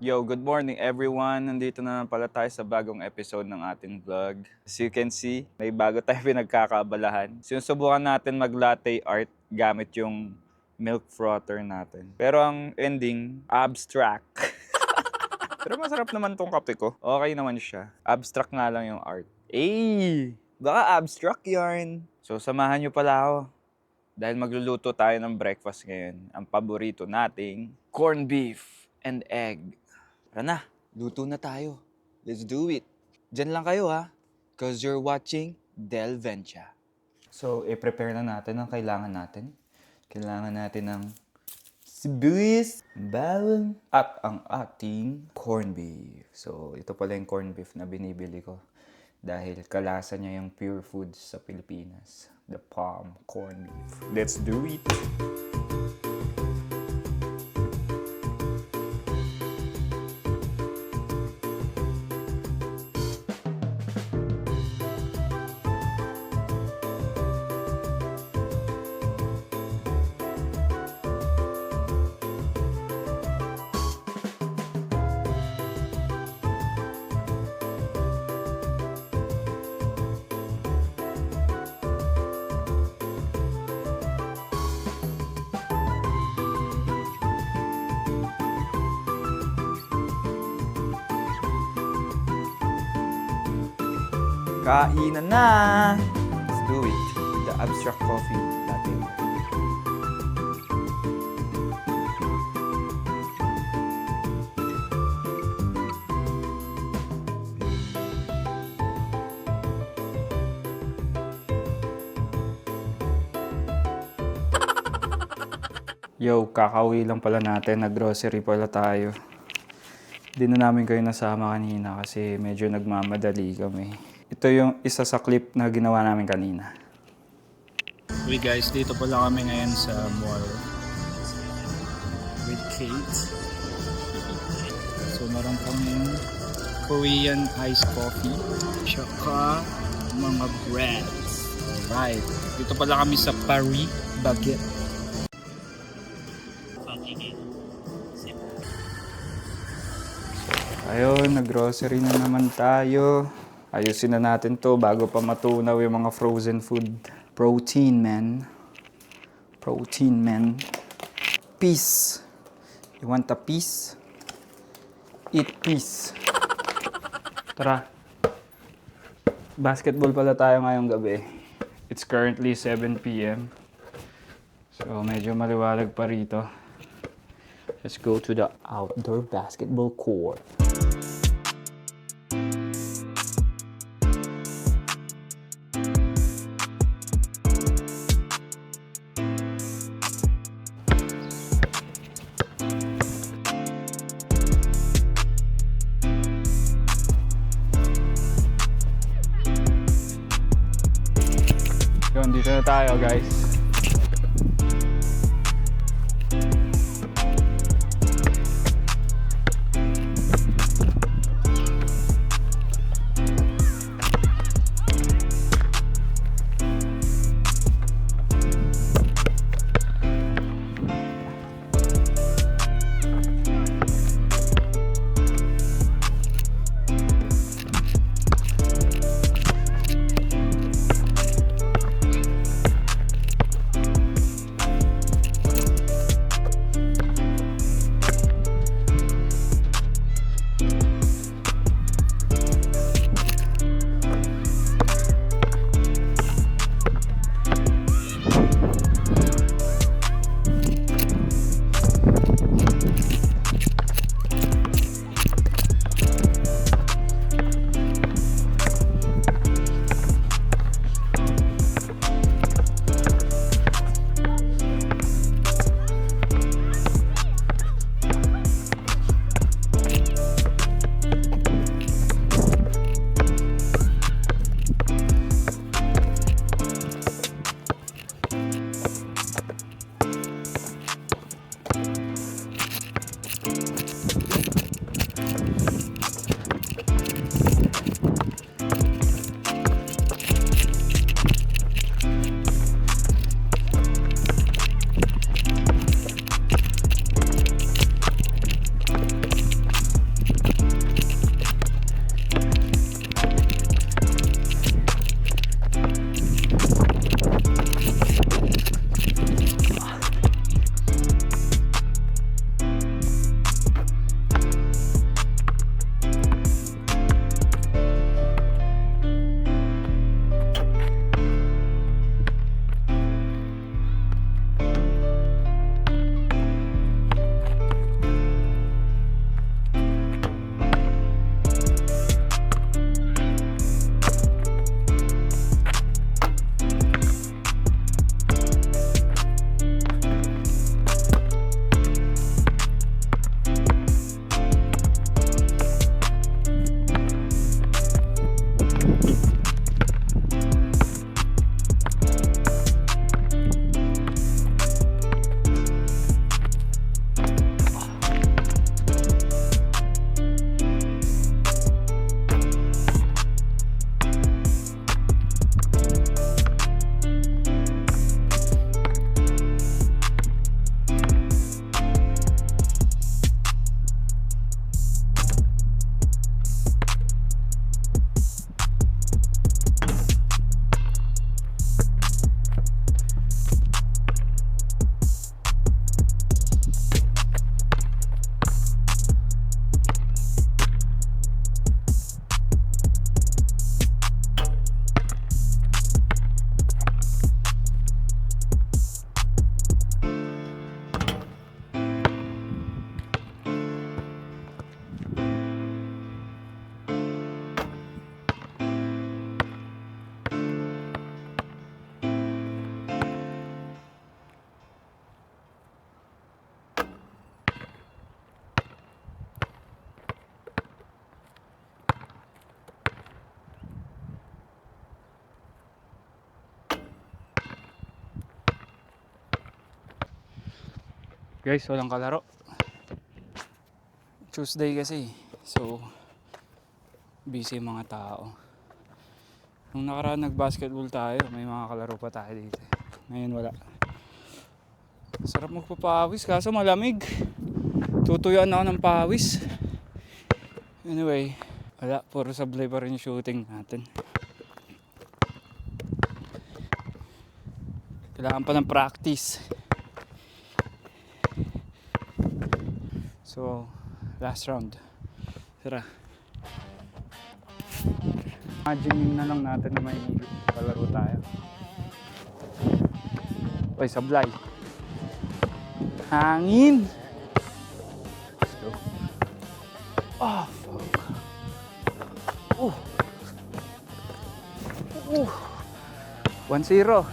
Yo, good morning everyone! Nandito na pala tayo sa bagong episode ng ating vlog. As you can see, may bago tayo pinagkakaabalahan. Sinusubukan natin mag-latte art gamit yung milk frother natin. Pero ang ending, abstract. Pero masarap naman tong kape ko. Okay naman siya. Abstract nga lang yung art. Baka abstract yarn. So samahan nyo pala ako. Dahil magluluto tayo ng breakfast ngayon. Ang paborito nating corned beef and egg. Tara na, luto na tayo. Let's do it. Diyan lang kayo ha, cause you're watching Del Vencha. So, i-prepare na natin ang kailangan natin. Kailangan natin ng sibuyas, bawang, at ang ating corned beef. So, ito pala yung corned beef na binibili ko. Dahil kalasa niya yung pure foods sa Pilipinas. The palm corned beef. Let's do it! Kainan na! Let's do it with the abstract coffee latte. Yo, kakauwi lang pala natin. Nag-grocery pala tayo. Di na namin kayo nasama kanina kasi medyo nagmamadali kami. Ito yung isa sa clip na ginawa namin kanina. Hey guys, dito pala kami ngayon sa mall with Kate. So meron kaming Korean iced coffee tsaka mga breads. Alright, dito pala kami sa Paris Baguette. Ayun, nag-grocery na naman tayo. Ayusin na natin to bago pa matunaw yung mga frozen food. Protein, man. Protein, man. Peace. You want a piece? Eat peace. Tara. Basketball pala tayo ngayong gabi. It's currently 7 p.m. So, medyo maliwalag pa rito. Let's go to the outdoor basketball court. Yun, dito na tayo guys. Guys, walang kalaro. Tuesday kasi. So, busy yung mga tao. Nung nakaraan nag-basketball tayo, may mga kalaro pa tayo dito. Ngayon wala. Sarap magpapawis kaso malamig. Tutuyuan ako ng pawis. Anyway, wala. Puro sablay pa rin yung shooting natin. Kailangan pa ng practice. So, last round. Tara. Imagine na lang natin na may palaro tayo. Oy, sablay. Hangin! Oh, fuck. 1-0.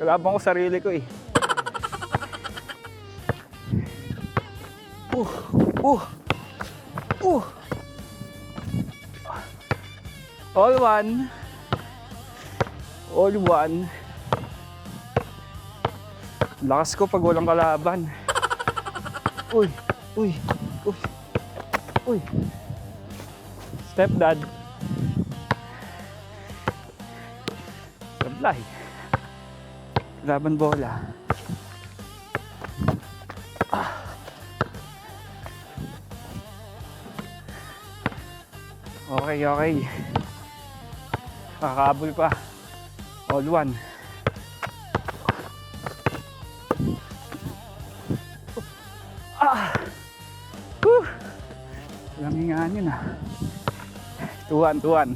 Kalaban ko sarili ko eh. Uh, uh, uh. All one. All one. Lakas ko pag walang kalaban. Uy, uy, uy, uy. Stepdad. Sablay. Laban bola. Okay, okay. Kakabol pa. All one. Walang hingaan yun ah. Tuwan.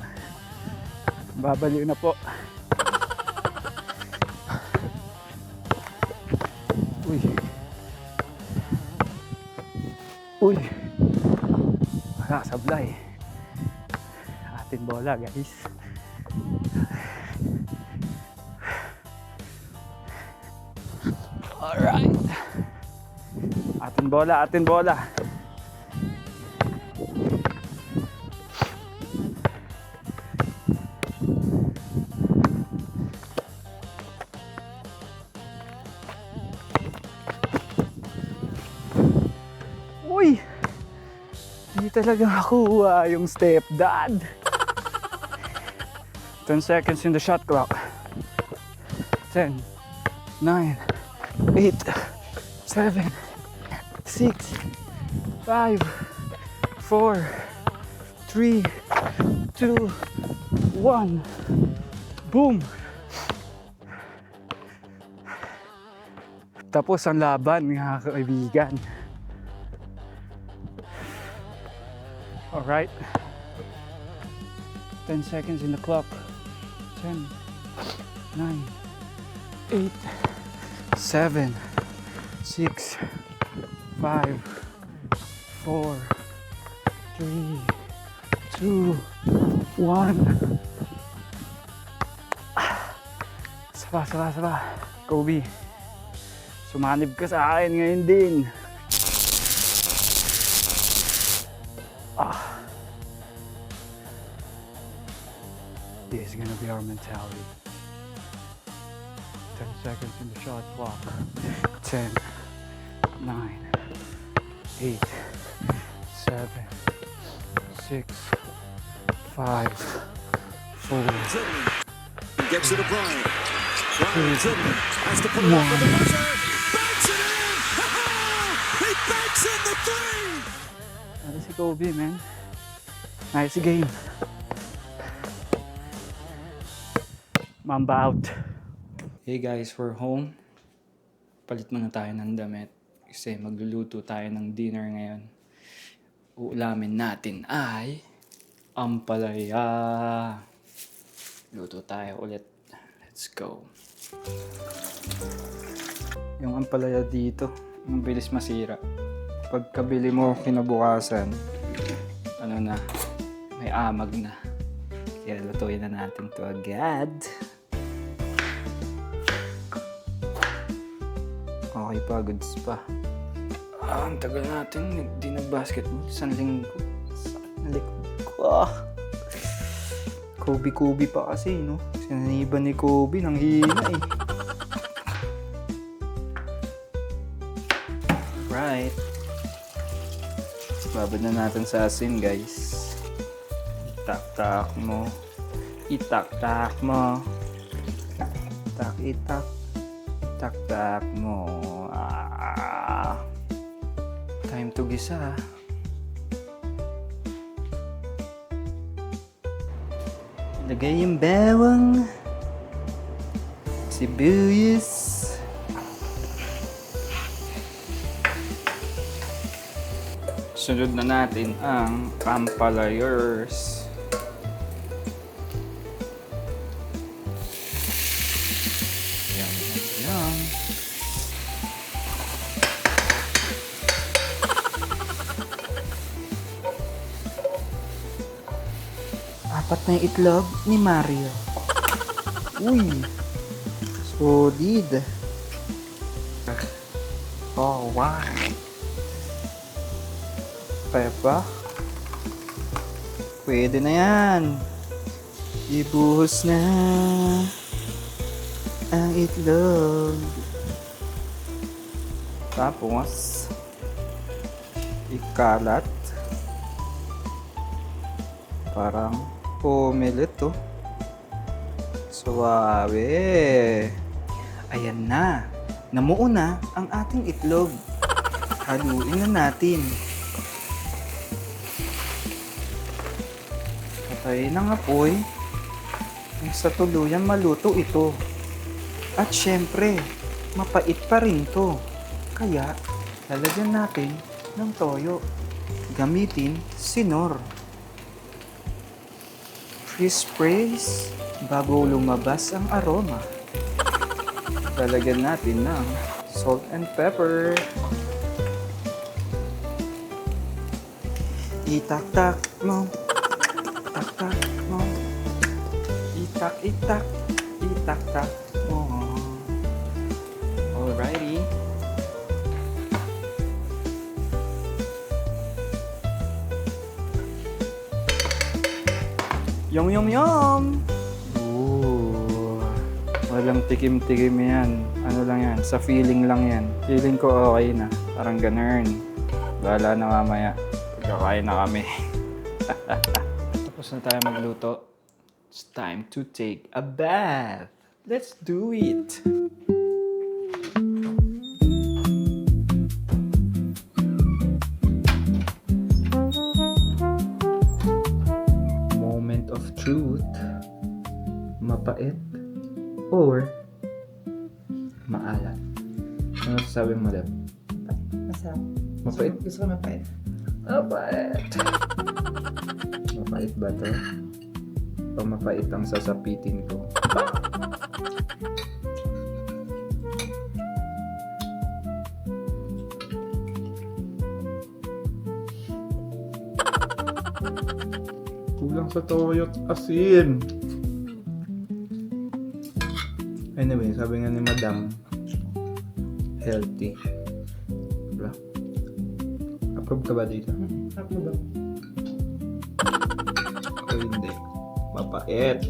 Babaliw na po. Uy. Wala, sablay. Atin bola, guys. Alright. Atin bola. Uy! Di talaga nakuha yung stepdad. 10 seconds in the shot clock. 10, 9, 8, 7, 6, 5, 4, 3, 2, 1. Boom! Tapos ang laban, mga kaibigan. Alright. 10 seconds in the clock. 10, 9, 8, 7, 6, 5, 4, 3, 2, 1. Saba. Kobe, sumanib ka sa akin ngayon din. This is gonna be our mentality. 10 seconds in the shot clock. 10, 9, 8, 7, 6, 5, 4. Gets to the Bryant. Bryant has to put it up with the buzzer. Banks it in! He banks in the three! Ano si Kobe, man? Nice game. Mamba out. Hey guys, we're home. Palit muna tayo ng damit kasi magluluto tayo ng dinner ngayon. Uulamin natin ay ampalaya. Luto tayo ulit. Let's go. Yung ampalaya dito, ang bilis masira. Pagkabili mo kinabukasan, ano na, may amag na. Kaya lutuin na natin to agad. Okay pa, goods pa. Ang tagal natin, hindi nag-basketball. Isang linggo. Sakit na likod ko. Kobe pa kasi, no? Sinaniban ni Kobe, nang hina eh. Right. Babad na natin sa asin, guys. Itak-tak mo. Itak-tak mo. Itak-itak. Itak-tak mo. Time to gisa. Lagay yung bawang. Sibuyas. Sunod na natin ang ampalayers. Yum. Apat na yung itlog ni Mario. Uy! Solid. Oh, wow. Pepa. Pwede na yan. Ibuhos na ang itlog. Tapos, ikalat. Parang omelet to. Suwabe. Ayan na. Namuo na ang ating itlog. Haluin na natin. Patayin ang apoy. Sa tuluyan maluto ito. At syempre, mapait pa rin to. Kaya, lalagyan natin ng toyo. Gamitin sinor. Freeze sprays bago lumabas ang aroma. Lalagyan natin ng salt and pepper. Itak-tak mo. Tak-tak mo. Itak-itak. Itak-tak mo. Alrighty. Yum, yum, yum! Ooh. Walang tikim-tikim yan. Ano lang yan? Sa feeling lang yan. Feeling ko okay na. Parang ganun. Bahala na mamaya. Pagkakain na kami. Tapos na tayo magluto. It's time to take a bath. Let's do it! Moment of truth. Mapait or maalat? Ano sabi mo, Deb? Masarap. Mapait? Gusto ko mapait. Mapait. Mapait ba to? O mapait ang sasapitin ko? Kulang sa toyo at asin. Anyway, sabi nga ni Madam, healthy. Diba? Approve ka ba dito? Sarap mo ba? O hindi? Mapait.